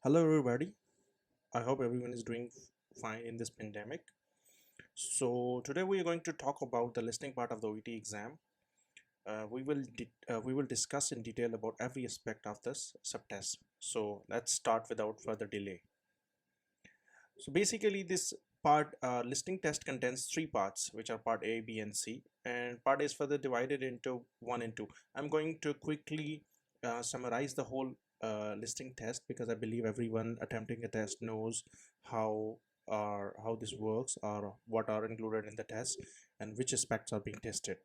Hello, everybody. I hope everyone is doing fine in this pandemic. So today we are going to talk about the listening part of the OET exam. We will discuss in detail about every aspect of this subtest. So let's start without further delay. So basically, this part listening test contains three parts, which are part A, B, and C. And part A is further divided into one and two. I'm going to quickly summarize the whole listening test because I believe everyone attempting a test knows how how this works or what are included in the test and which aspects are being tested.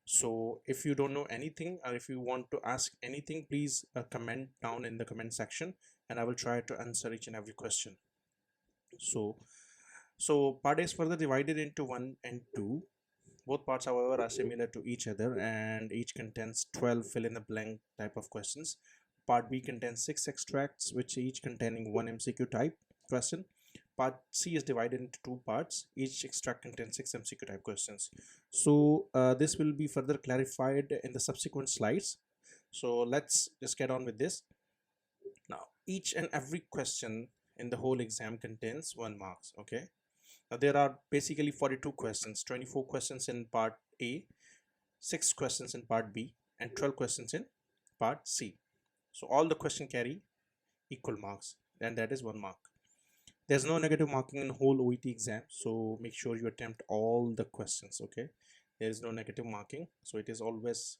So if you don't know anything or if you want to ask anything, please comment down in the comment section and I will try to answer each and every question. So part is further divided into 1 and 2. Both parts, however, are similar to each other and each contains 12 fill in the blank type of questions. Part B contains 6 extracts, which each containing one MCQ type question. Part C is divided into two parts. Each extract contains 6 MCQ type questions. So this will be further clarified in the subsequent slides. So let's just get on with this. Now, each and every question in the whole exam contains 1 marks. Okay. Now there are basically 42 questions, 24 questions in part A, 6 questions in part B, and 12 questions in part C. So all the questions carry equal marks, and that is 1 mark. There's no negative marking in whole OET exam, so make sure you attempt all the questions. Okay, there is no negative marking, so it is always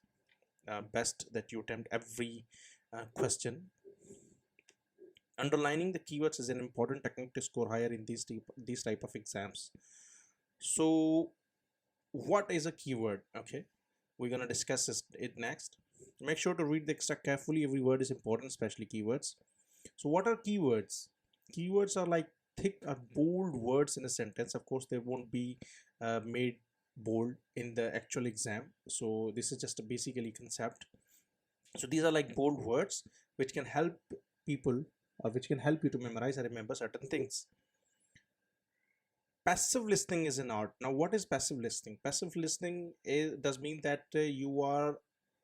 best that you attempt every question. Underlining the keywords is an important technique to score higher in these type of exams. So what is a keyword? Okay, we're gonna discuss it next. Make sure to read the extract carefully. Every word is important, especially keywords. So what are keywords? Keywords are like thick or bold words in a sentence. Of course, they won't be made bold in the actual exam, so this is just a basically concept. So these are like bold words which can help people or which can help you to memorize and remember certain things. Passive listening is an art. Now what is passive listening? Passive listening does mean that you are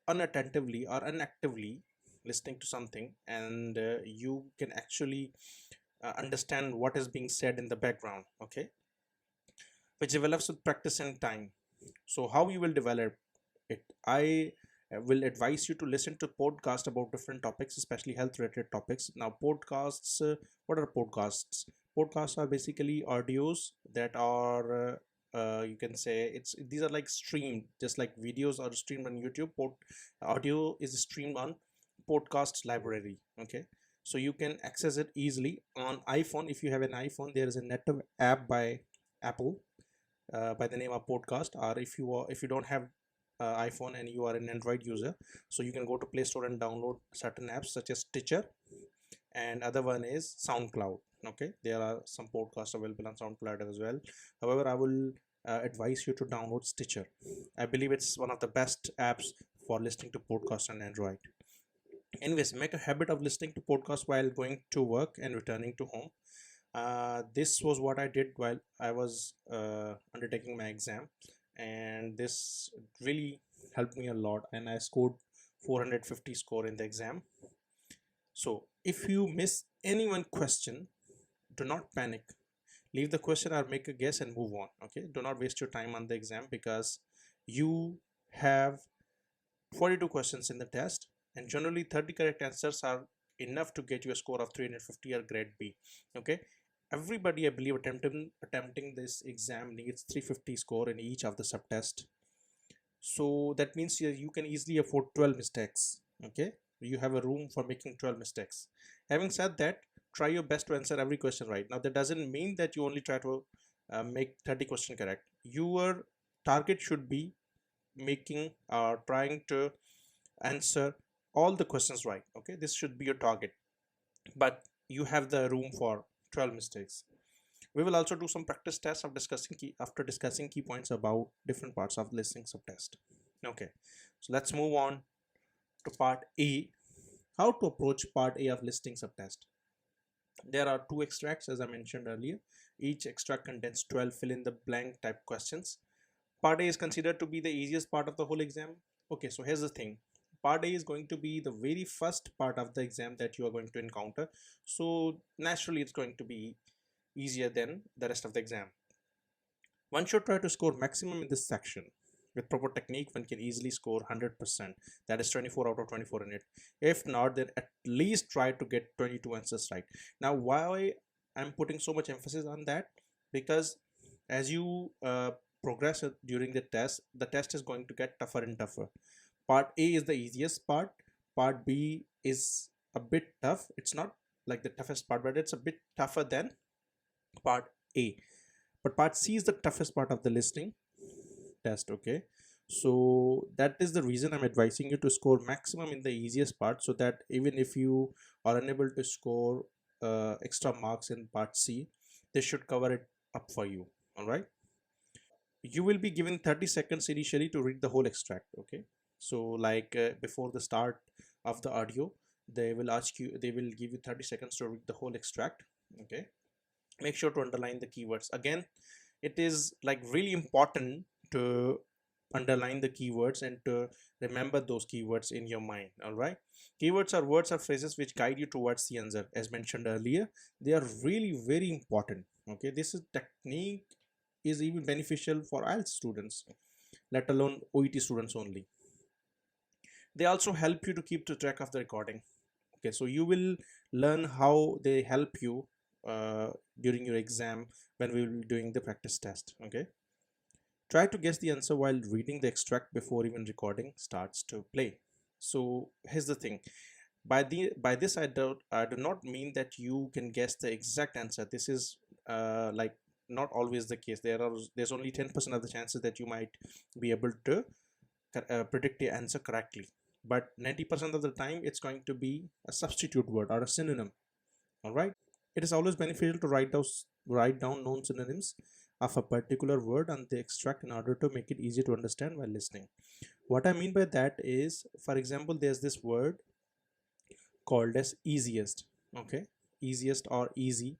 unattentively or unactively listening to something and you can actually understand what is being said in the background. Okay, which develops with practice and time. So how you will develop it? I will advise you to listen to podcasts about different topics, especially health related topics. Now podcasts, what are podcasts? Podcasts are basically audios that are you can say it's these are like streamed, just like videos are streamed on YouTube. Audio is streamed on podcasts library. Okay, so you can access it easily on iPhone. If you have an iPhone, there is a native app by Apple by the name of podcast. Or if you don't have iPhone and you are an Android user, so you can go to Play Store and download certain apps such as Stitcher, and other one is SoundCloud. Okay, there are some podcasts available on SoundCloud as well. However, I will advise you to download Stitcher. I believe it's one of the best apps for listening to podcasts on Android. Anyways, make a habit of listening to podcasts while going to work and returning to home. This was what I did while I was undertaking my exam, and this really helped me a lot, and I scored 450 score in the exam. So if you miss any one question, do not panic. Leave the question or make a guess and move on. Okay, do not waste your time on the exam because you have 42 questions in the test, and generally 30 correct answers are enough to get you a score of 350 or grade B. Okay, everybody I believe attempting this exam needs 350 score in each of the subtest. So that means you can easily afford 12 mistakes. Okay, you have a room for making 12 mistakes. Having said that, try your best to answer every question right. Now that doesn't mean that you only try to make 30 question correct. Your target should be making trying to answer all the questions right. Okay, this should be your target, but you have the room for 12 mistakes. We will also do some practice tests of discussing key points about different parts of the listening subtest. Okay, so let's move on to part A. How to approach part A of listening subtest? There are two extracts as I mentioned earlier. Each extract contains 12 fill in the blank type questions. Part A is considered to be the easiest part of the whole exam. Okay, so here's the thing. Part A is going to be the very first part of the exam that you are going to encounter, so naturally it's going to be easier than the rest of the exam. One should try to score maximum in this section. With proper technique, one can easily score 100%, that is 24 out of 24 in it. If not, then at least try to get 22 answers right. Now why I'm putting so much emphasis on that, because as you progress during the test is going to get tougher and tougher. Part A is the easiest part. Part B is a bit tough. It's not like the toughest part, but it's a bit tougher than part A. But part C is the toughest part of the listening test. Okay, so that is the reason I'm advising you to score maximum in the easiest part, so that even if you are unable to score extra marks in part C, this should cover it up for you. All right, you will be given 30 seconds initially to read the whole extract. Okay, so like before the start of the audio, they will give you 30 seconds to read the whole extract. Okay, make sure to underline the keywords. Again, it is like really important to underline the keywords and to remember those keywords in your mind. All right, keywords are words or phrases which guide you towards the answer. As mentioned earlier, they are really very important. Okay, this is technique is even beneficial for IELTS students, let alone OET students only. They also help you to keep track of the recording. Okay, so you will learn how they help you during your exam when we will be doing the practice test. Okay, try to guess the answer while reading the extract before even recording starts to play. So here's the thing, by this I do not mean that you can guess the exact answer. This is like not always the case. There's only 10% of the chances that you might be able to predict the answer correctly, but 90% of the time it's going to be a substitute word or a synonym. All right, it is always beneficial to write down known synonyms of a particular word on the extract in order to make it easy to understand while listening. What I mean by that is, for example, there's this word called as easiest. Okay, easiest or easy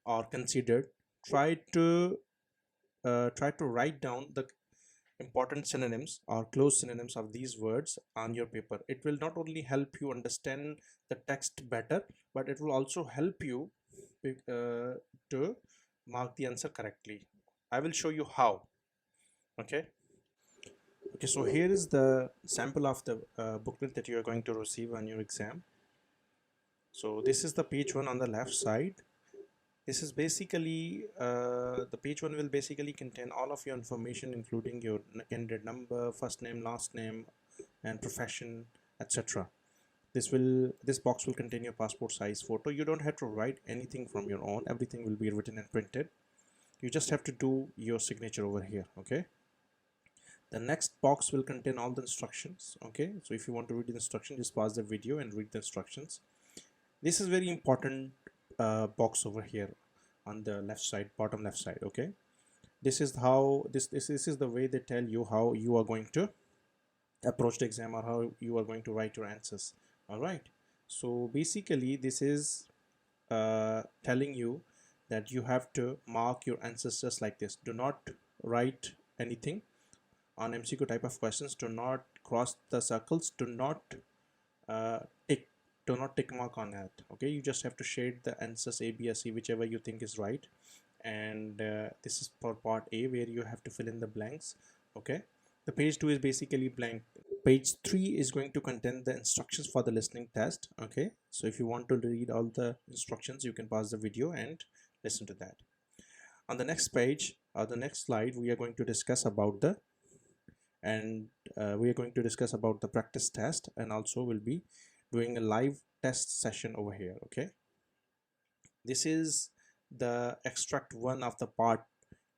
or considered. Try to write down the important synonyms or close synonyms of these words on your paper. It will not only help you understand the text better, but it will also help you to mark the answer correctly. I will show you how. Okay, so here is the sample of the booklet that you are going to receive on your exam. So this is the page 1 on the left side. This is basically the page 1 will basically contain all of your information, including your candidate number, first name, last name, and profession, etc. This box will contain your passport size photo. You don't have to write anything from your own. Everything will be written and printed. You just have to do your signature over here. Okay, the next box will contain all the instructions. Okay, so if you want to read the instructions, just pause the video and read the instructions. This is very important box over here on the left side, bottom left side. Okay, this is how this is the way they tell you how you are going to approach the exam or how you are going to write your answers. All right, so basically this is telling you that you have to mark your answers just like this. Do not write anything on MCQ type of questions. Do not cross the circles. Do not tick mark on that. Okay, you just have to shade the answers A, B, or C, whichever you think is right. And this is for part A, where you have to fill in the blanks. Okay, the page 2 is basically blank. Page 3 is going to contain the instructions for the listening test. Okay, so if you want to read all the instructions, you can pause the video and listen to that. On the next page or the next slide, we are going to discuss about the practice test, and also we'll be doing a live test session over here. Okay, this is the extract 1 of the part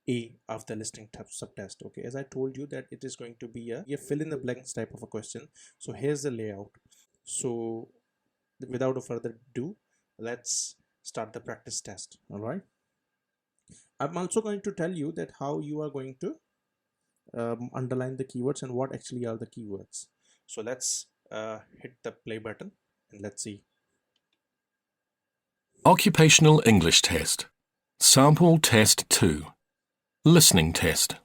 A of the listening subtest. Okay, as I told you that it is going to be a fill in the blanks type of a question. So here's the layout. So without a further ado, let's start the practice test. All right, I'm also going to tell you that how you are going to underline the keywords and what actually are the keywords. So let's hit the play button and let's see. Occupational English Test. Sample Test 2. Listening Test.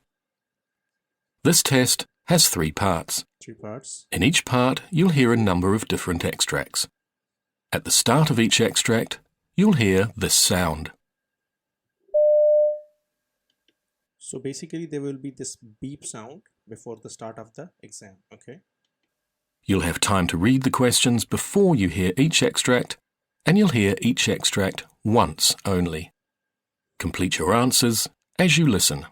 This test has 3 parts. 3 parts. In each part, you'll hear a number of different extracts. At the start of each extract, you'll hear this sound. So basically there will be this beep sound before the start of the exam, okay? You'll have time to read the questions before you hear each extract, and you'll hear each extract once only. Complete your answers as you listen.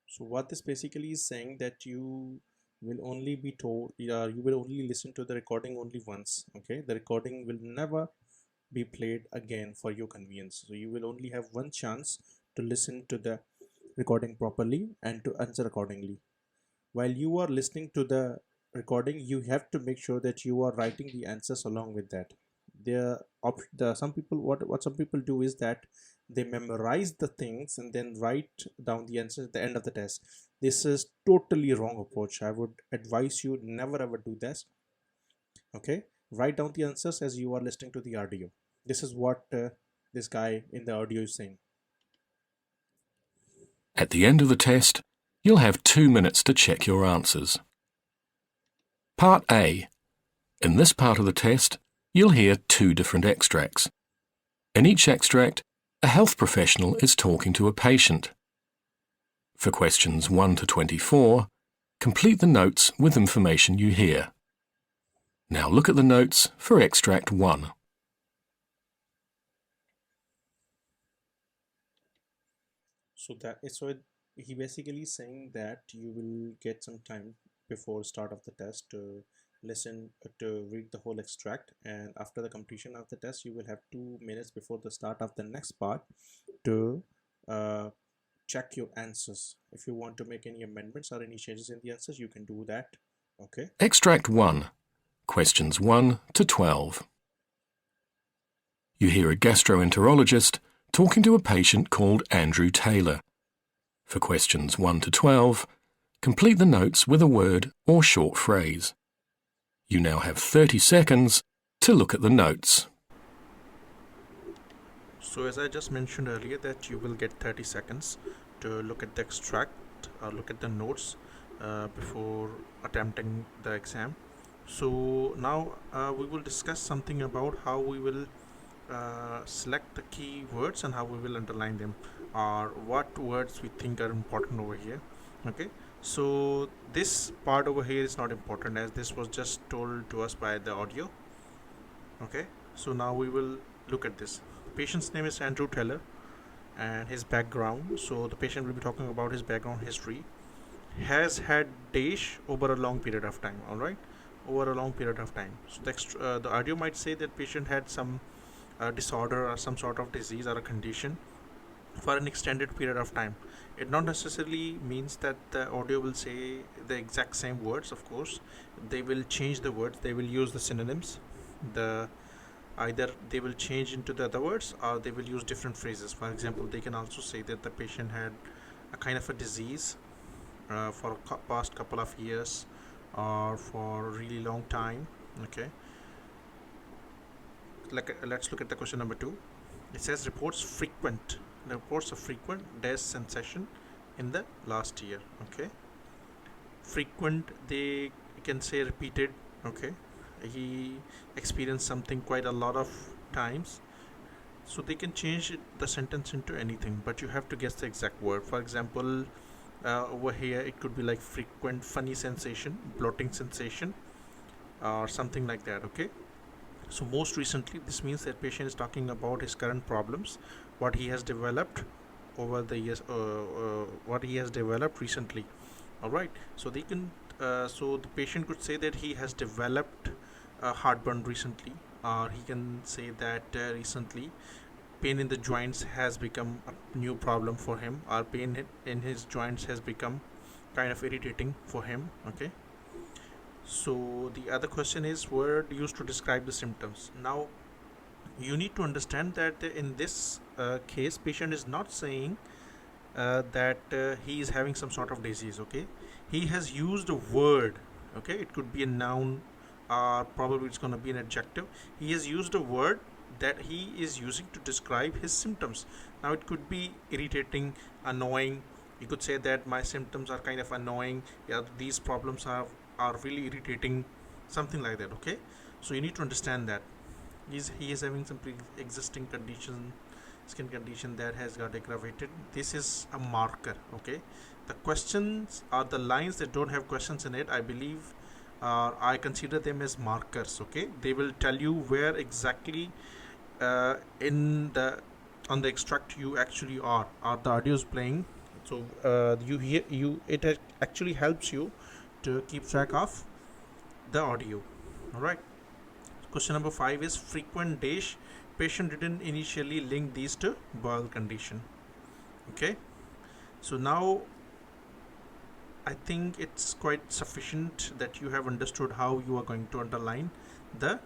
So what this basically is saying that you will only be told, you will only listen to the recording only once, okay? The recording will never be played again for your convenience. So you will only have one chance to listen to the recording properly and to answer accordingly. While you are listening to the recording, you have to make sure that you are writing the answers along with that. Some people, what some people do is that they memorize the things and then write down the answers at the end of the test. This is totally wrong approach. I would advise you never ever do this. Okay, write down the answers as you are listening to the audio. This is what this guy in the audio is saying. At the end of the test, you'll have 2 minutes to check your answers. Part A. In this part of the test, you'll hear 2 different extracts. In each extract, a health professional is talking to a patient. For questions 1 to 24, complete the notes with information you hear. Now look at the notes for extract 1. He basically is saying that you will get some time before start of the test to listen to read the whole extract, and after the completion of the test you will have 2 minutes before the start of the next part to check your answers. If you want to make any amendments or any changes in the answers, you can do that. Okay. Extract 1. Questions 1 to 12. You hear a gastroenterologist talking to a patient called Andrew Taylor. For questions 1 to 12, complete the notes with a word or short phrase. You now have 30 seconds to look at the notes. So as I just mentioned earlier that you will get 30 seconds to look at the extract or look at the notes before attempting the exam. So now we will discuss something about how we will select the key words and how we will underline them, or what words we think are important over here. Okay, so this part over here is not important as this was just told to us by the audio. Okay, so now we will look at this. The patient's name is Andrew Taylor and his background. So the patient will be talking about his background history. Has had dash over a long period of time. All right, over a long period of time. So the audio might say that patient had some disorder or some sort of disease or a condition for an extended period of time. It not necessarily means that the audio will say the exact same words. Of course, they will change the words. They will use the synonyms. Either they will change into the other words or they will use different phrases. For example, they can also say that the patient had a kind of a disease for a past couple of years or for a really long time. Okay, let's look at the question number 2. It says reports of frequent death sensation in the last year. Okay, frequent, they can say repeated. Okay, he experienced something quite a lot of times, so they can change the sentence into anything, but you have to guess the exact word. For example, over here it could be like frequent funny sensation, bloating sensation, or something like that. Okay, so most recently, this means that patient is talking about his current problems, what he has developed over the years, what he has developed recently. All right, so they can so the patient could say that he has developed heartburn recently, or he can say that recently pain in the joints has become a new problem for him, or pain in his joints has become kind of irritating for him. Okay, so the other question is word used to describe the symptoms. Now you need to understand that in this case patient is not saying that he is having some sort of disease. Okay, he has used a word. Okay, it could be a noun, probably it's going to be an adjective. He has used a word that he is using to describe his symptoms. Now it could be irritating, annoying, You could say that my symptoms are kind of annoying. Yeah, these problems are really irritating, something like that. Okay, so you need to understand that he is having some pre-existing condition, skin condition that has got aggravated. This is a marker. Okay, the questions are the lines that don't have questions in it, I believe, I consider them as markers. Okay, they will tell you where exactly in the on the extract you actually are the audio is playing. So you hear you it actually helps you to keep track of the audio. All right. Question number 5 is frequent dash. Patient didn't initially link these to bowel condition. Okay, so now I think it's quite sufficient that you have understood how you are going to underline the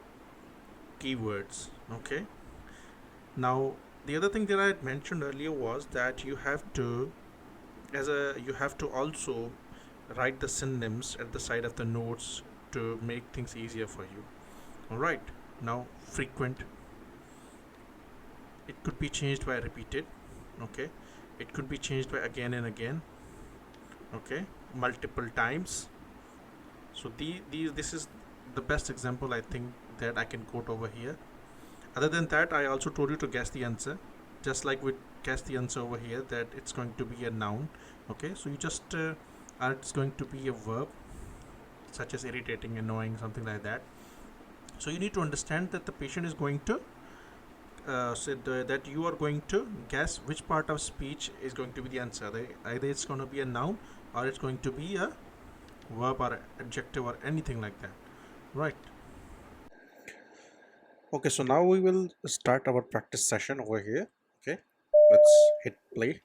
keywords. Okay, now the other thing that I had mentioned earlier was that you have to you have to also write the synonyms at the side of the notes to make things easier for you. All right, now frequent, it could be changed by repeated. Okay, it could be changed by again and again. Okay, multiple times. So this is the best example I think that I can quote over here. Other than that, I also told you to guess the answer, just like we guess the answer over here, that it's going to be a noun. Okay, so you just it's going to be a verb such as irritating, annoying, something like that. So you need to understand that the patient is going to that you are going to guess which part of speech is going to be the answer. Either it's going to be a noun or it's going to be a verb or adjective or anything like that. Right. Okay, so now we will start our practice session over here. Okay, let's hit play.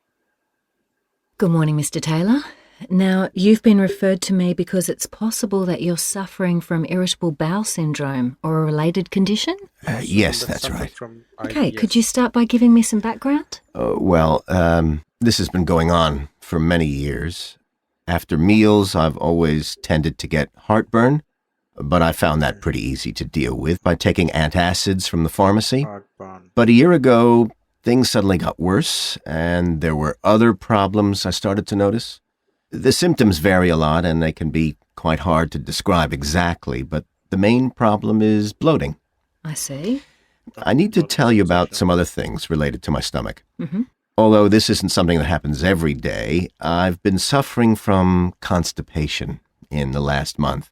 Good morning, Mr. Taylor. Now, you've been referred to me because it's possible that you're suffering from irritable bowel syndrome or a related condition? Yes, that's right. Okay, could you start by giving me some background? This has been going on for many years. After meals, I've always tended to get heartburn, but I found that pretty easy to deal with by taking antacids from the pharmacy. Heartburn. But a year ago, things suddenly got worse, and there were other problems I started to notice. The symptoms vary a lot, and they can be quite hard to describe exactly, but the main problem is bloating. I see. I need to tell you about some other things related to my stomach. Mm-hmm. Although this isn't something that happens every day, I've been suffering from constipation in the last month.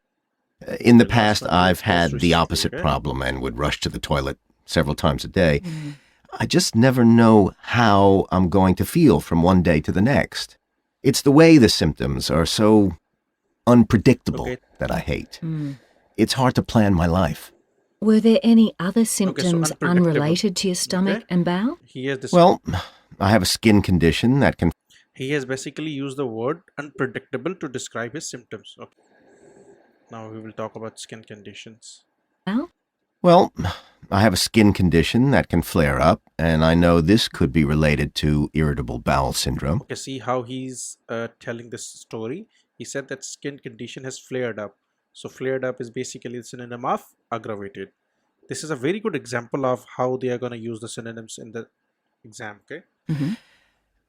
In the past, I've had the opposite problem and would rush to the toilet several times a day. I just never know how I'm going to feel from one day to the next. It's the way the symptoms are so unpredictable that I hate. It's hard to plan my life. Were there any other symptoms unpredictable. Unrelated to your stomach and bowel? He has this. Well, I have a skin condition that can... He has basically used the word unpredictable to describe his symptoms. Okay. Now we will talk about skin conditions. Well, I have a skin condition that can flare up, and I know this could be related to irritable bowel syndrome. Okay, see how he's telling this story. He said that skin condition has flared up. So flared up is basically the synonym of aggravated. This is a very good example of how they are going to use the synonyms in the exam. Okay. Mm-hmm.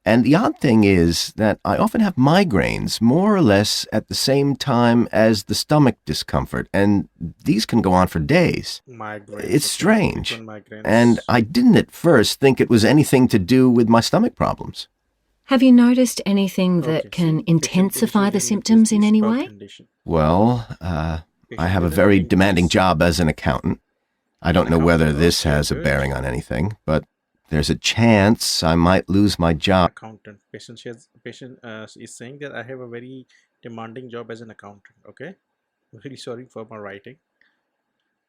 And the odd thing is that I often have migraines more or less at the same time as the stomach discomfort, and these can go on for days. Migraines. It's strange. Migraines. And I didn't at first think it was anything to do with my stomach problems. Have you noticed anything that can intensify the symptoms in any way? Well, I have a very demanding job as an accountant. I don't know whether this has a bearing on anything, but there's a chance I might lose my job. Accountant. Patient is saying that I have a very demanding job as an accountant. Okay, really sorry for my writing.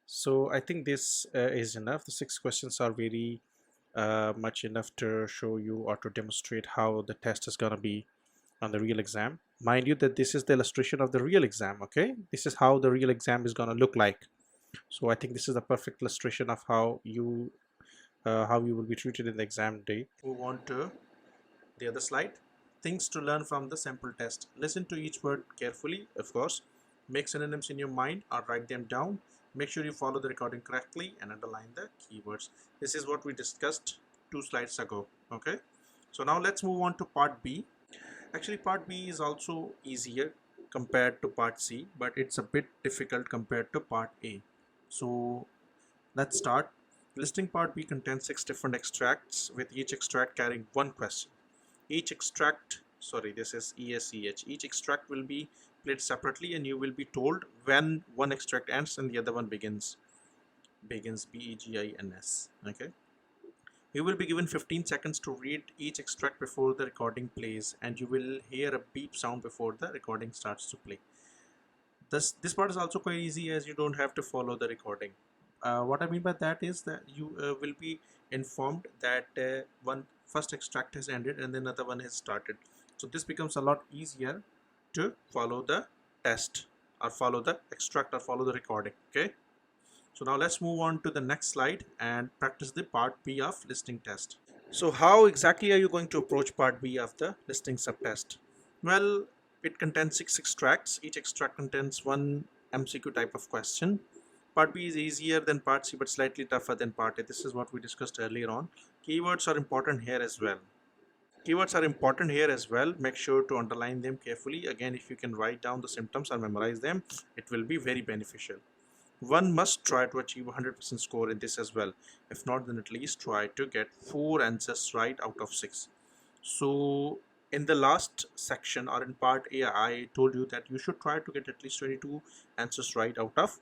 So I think this is enough. The 6 questions are very much enough to show you or to demonstrate how the test is gonna be on the real exam. Mind you that this is the illustration of the real exam. Okay, this is how the real exam is gonna look like. So I think this is a perfect illustration of how you will be treated in the exam day. Move on to the other slide. Things to learn from the sample test. Listen to each word carefully, of course. Make synonyms in your mind or write them down. Make sure you follow the recording correctly and underline the keywords. This is what we discussed 2 slides ago. Okay, so now let's move on to part B. Actually, part B is also easier compared to part C, but it's a bit difficult compared to part A. So let's start. Listing part B contains 6 different extracts, with each extract carrying one question. Each extract, sorry, this is ESEH. Each extract will be played separately, and you will be told when one extract ends and the other one begins. BEGINS. Okay. You will be given 15 seconds to read each extract before the recording plays, and you will hear a beep sound before the recording starts to play. This part is also quite easy, as you don't have to follow the recording. What I mean by that is that you will be informed that one first extract has ended and then another one has started. So this becomes a lot easier to follow the test, or follow the extract, or follow the recording. Okay. So now let's move on to the next slide and practice the part B of listening test. So how exactly are you going to approach part B of the listening subtest? Well, it contains 6 extracts. Each extract contains one MCQ type of question. Part B is easier than part C but slightly tougher than part A. This is what we discussed earlier on. Keywords are important here as well. Make sure to underline them carefully. Again, if you can write down the symptoms or memorize them, it will be very beneficial. One must try to achieve 100% score in this as well. If not, then at least try to get 4 answers right out of 6. So in the last section, or in part A, I told you that you should try to get at least 22 answers right out of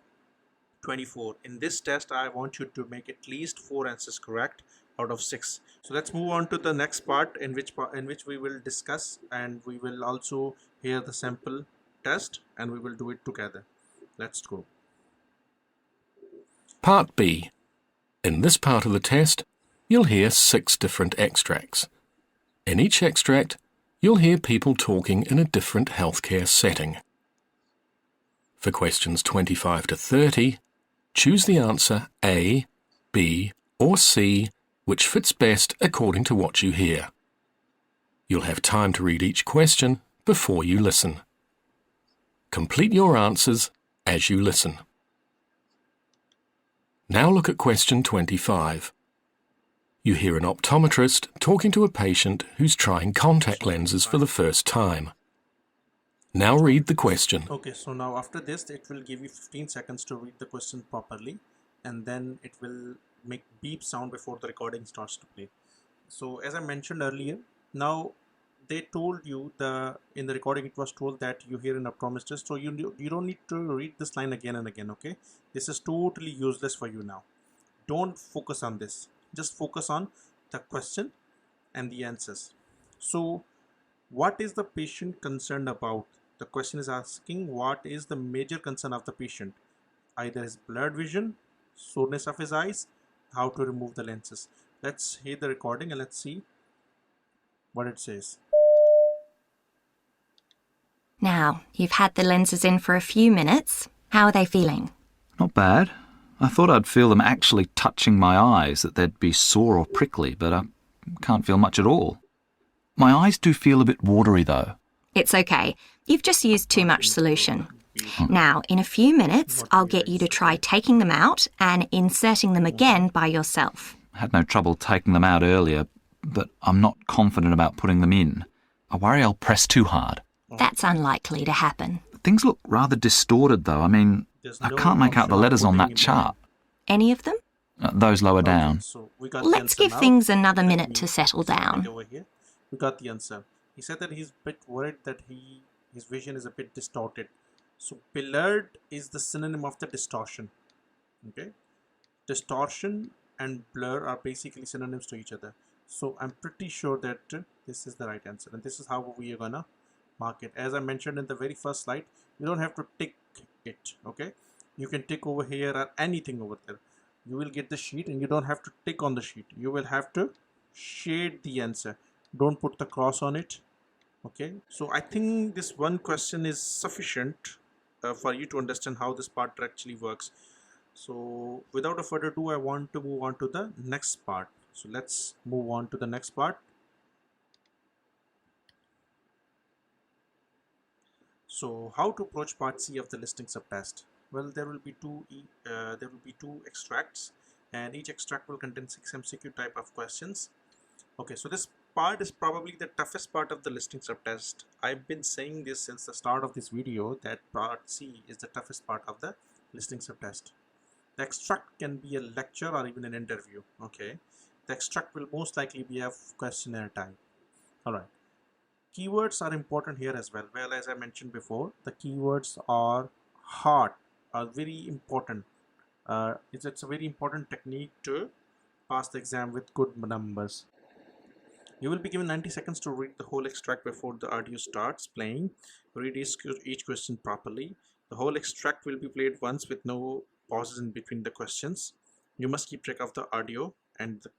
24. In this test, I want you to make at least 4 answers correct out of 6. So let's move on to the next part, in which we will discuss, and we will also hear the sample test, and we will do it together. Let's go. Part B. In this part of the test, you'll hear 6 different extracts. In each extract, you'll hear people talking in a different healthcare setting. For questions 25 to 30, choose the answer A, B, or C, which fits best according to what you hear. You'll have time to read each question before you listen. Complete your answers as you listen. Now look at question 25. You hear an optometrist talking to a patient who's trying contact lenses for the first time. Now read the question. Okay, so now after this, it will give you 15 seconds to read the question properly, and then it will make beep sound before the recording starts to play. So as I mentioned earlier, now they told you, in the recording it was told that you hear an optometrist, so you don't need to read this line again and again. Okay, this is totally useless for you now. Don't focus on this, just focus on the question and the answers. So what is the patient concerned about? The question is asking what is the major concern of the patient, either his blurred vision, soreness of his eyes, how to remove the lenses. Let's hear the recording and let's see what it says. Now, you've had the lenses in for a few minutes. How are they feeling? Not bad. I thought I'd feel them actually touching my eyes, that they'd be sore or prickly, but I can't feel much at all. My eyes do feel a bit watery, though. It's okay. You've just used too much solution. Now, in a few minutes, I'll get you to try taking them out and inserting them again by yourself. I had no trouble taking them out earlier, but I'm not confident about putting them in. I worry I'll press too hard. That's unlikely to happen. Things look rather distorted, though. I mean, I can't make out the letters on that chart. Any of them? Those lower down. So we got Let's give things another minute to settle down. Over here, we got the answer. He said that he's a bit worried that his vision is a bit distorted. So blurred is the synonym of the distortion. Okay, distortion and blur are basically synonyms to each other. So I'm pretty sure that this is the right answer, and this is how we are gonna mark it. As I mentioned in the very first slide, you don't have to tick it. Okay, you can tick over here or anything over there. You will get the sheet and you don't have to tick on the sheet. You will have to shade the answer. Don't put the cross on it. Okay, so I think this one question is sufficient for you to understand how this part actually works. So without a further ado, I want to move on to the next part. So let's move on to the next part. So how to approach part C of the listening subtest? Well, there will be two extracts, and each extract will contain 6 MCQ type of questions. Okay, so this part is probably the toughest part of the listening subtest. I've been saying this since the start of this video that part C is the toughest part of the listening subtest. The extract can be a lecture or even an interview. Okay, the extract will most likely be a questionnaire type. All right. Keywords are important here as well. Well, as I mentioned before, the keywords are very important. It's a very important technique to pass the exam with good numbers. You will be given 90 seconds to read the whole extract before the audio starts playing. Read each question properly. The whole extract will be played once with no pauses in between the questions. You must keep track of the audio and the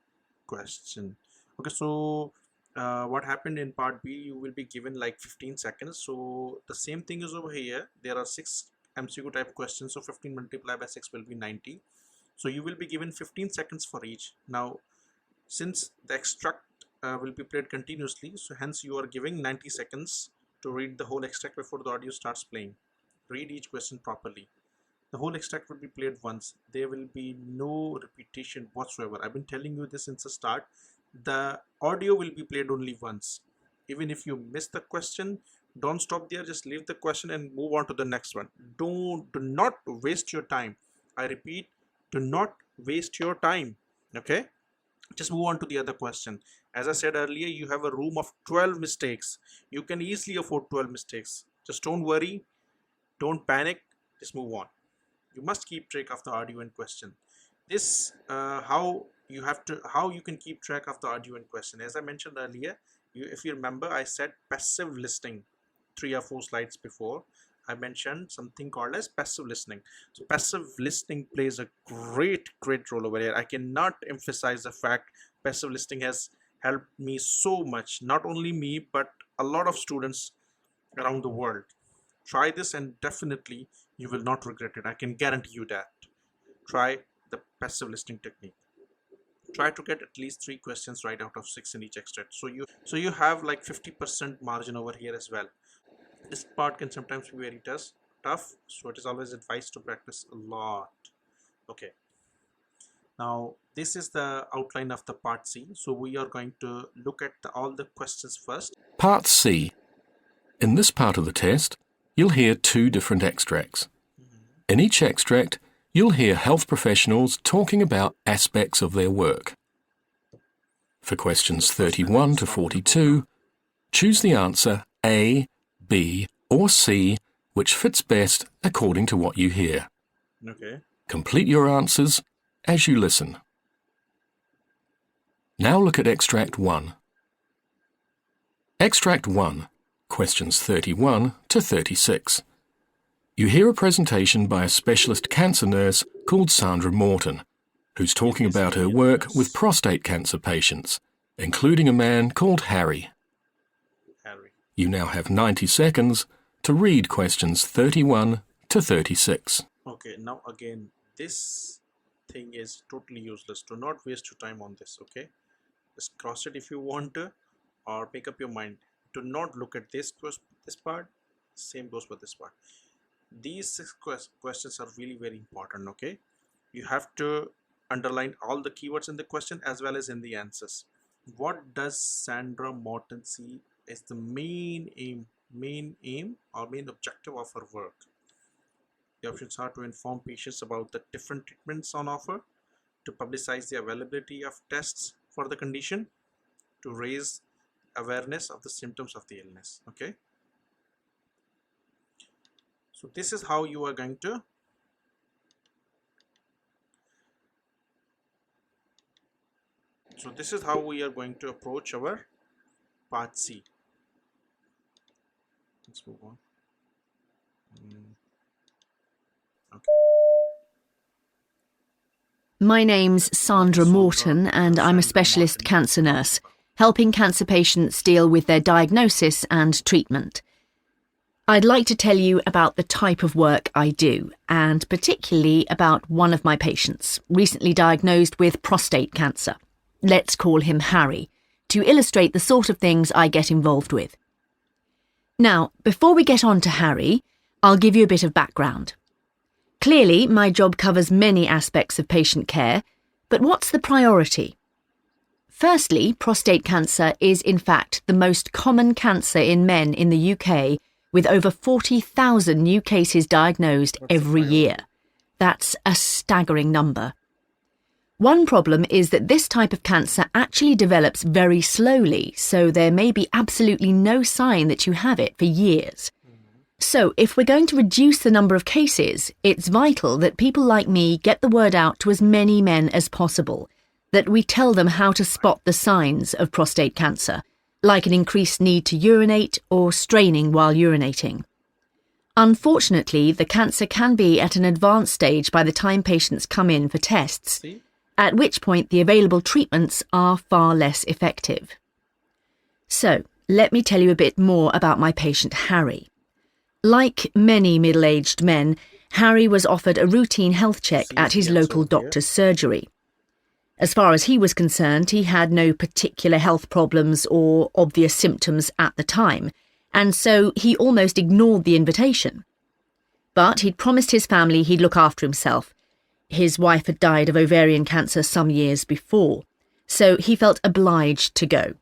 question. Okay, so what happened in part B, you will be given like 15 seconds. So the same thing is over here. There are 6 MCQ type questions, so 15 multiplied by 6 will be 90. So you will be given 15 seconds for each. Now since the extract will be played continuously, so hence you are giving 90 seconds to read the whole extract before the audio starts playing. Read each question properly. The whole extract will be played once. There will be no repetition whatsoever. I've been telling you this since the start. The audio will be played only once. Even if you miss the question, don't stop there. Just leave the question and move on to the next one. Do not waste your time. I repeat, do not waste your time. Okay, just move on to the other question. As I said earlier, you have a room of 12 mistakes. You can easily afford 12 mistakes. Just don't worry, don't panic, just move on. You must keep track of the audio and question. This how you can keep track of the audio and question. As I mentioned earlier, if you remember, I said passive listening 3 or 4 slides before. I mentioned something called as passive listening. So passive listening plays a great role over here. I cannot emphasize the fact passive listening has helped me so much. Not only me, but a lot of students around the world. Try this and definitely you will not regret it. I can guarantee you that. Try the passive listening technique. Try to get at least 3 questions right out of 6 in each extract. So you have like 50% margin over here as well. This part can sometimes be very tough, so it is always advised to practice a lot. Okay, now this is the outline of the part C. So we are going to look at all the questions first. Part C. In this part of the test, you'll hear 2 different extracts. In each extract, you'll hear health professionals talking about aspects of their work. For questions 31 to 42, choose the answer A, B, or C, which fits best according to what you hear. Okay. Complete your answers as you listen. Now look at Extract 1. Extract 1, questions 31 to 36. You hear a presentation by a specialist cancer nurse called Sandra Morton, who's talking about her work with prostate cancer patients, including a man called Harry. You now have 90 seconds to read questions 31 to 36. Okay, now again, this thing is totally useless. Do not waste your time on this, okay? Just cross it if you want to, or make up your mind. Do not look at this part. Same goes for this part. These 6 questions are really very important, okay? You have to underline all the keywords in the question as well as in the answers. What does Sandra Morton see is the main aim or main objective of her work? The options are to inform patients about the different treatments on offer, to publicize the availability of tests for the condition, to raise awareness of the symptoms of the illness. Okay, so this is how you are going to this is how we are going to approach our part C. Let's move on. Okay. My name's Sandra Morton and I'm a specialist cancer nurse, helping cancer patients deal with their diagnosis and treatment. I'd like to tell you about the type of work I do, and particularly about one of my patients, recently diagnosed with prostate cancer. Let's call him Harry, to illustrate the sort of things I get involved with. Now, before we get on to Harry, I'll give you a bit of background. Clearly, my job covers many aspects of patient care, but what's the priority? Firstly, prostate cancer is in fact the most common cancer in men in the UK, with over 40,000 new cases diagnosed every year. That's a staggering number. One problem is that this type of cancer actually develops very slowly, so there may be absolutely no sign that you have it for years. So, if we're going to reduce the number of cases, it's vital that people like me get the word out to as many men as possible, that we tell them how to spot the signs of prostate cancer, like an increased need to urinate or straining while urinating. Unfortunately, the cancer can be at an advanced stage by the time patients come in for tests, at which point the available treatments are far less effective. So, let me tell you a bit more about my patient Harry. Like many middle-aged men, Harry was offered a routine health check at his local doctor's surgery. As far as he was concerned, he had no particular health problems or obvious symptoms at the time, and so he almost ignored the invitation. But he'd promised his family he'd look after himself. His wife had died of ovarian cancer some years before, so he felt obliged to go.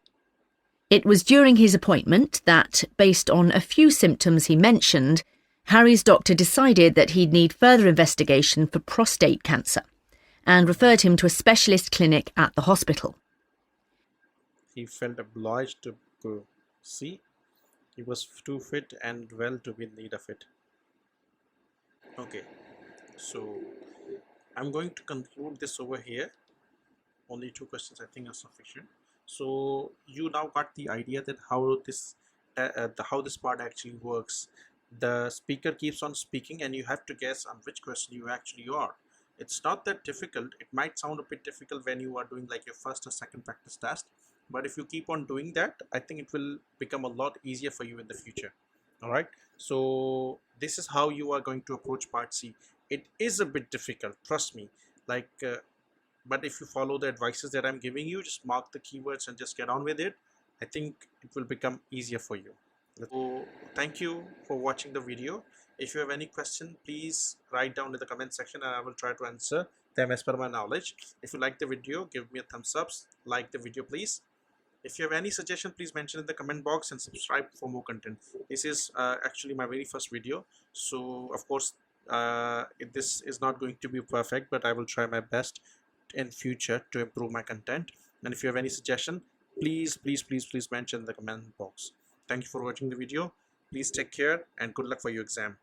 It was during his appointment that, based on a few symptoms he mentioned, Harry's doctor decided that he'd need further investigation for prostate cancer and referred him to a specialist clinic at the hospital. He felt obliged to go. See, he was too fit and well to be in need of it. Okay, so I'm going to conclude this over here. Only 2 questions I think are sufficient. So you now got the idea that how this part actually works. The speaker keeps on speaking and you have to guess on which question you actually are. It's not that difficult. It might sound a bit difficult when you are doing like your first or second practice test, but if you keep on doing that, I think it will become a lot easier for you in the future. Alright, so this is how you are going to approach part C. It is a bit difficult, trust me, but if you follow the advices that I'm giving you, just mark the keywords and just get on with it, I think it will become easier for you. So thank you for watching the video. If you have any question, please write down in the comment section and I will try to answer them as per my knowledge. If you like the video, give me a thumbs up, like the video please. If you have any suggestion, please mention in the comment box and subscribe for more content. This is actually my very first video, so of course this is not going to be perfect, but I will try my best in future to improve my content. And if you have any suggestion, please mention in the comment box. Thank you for watching the video. Please take care and good luck for your exam.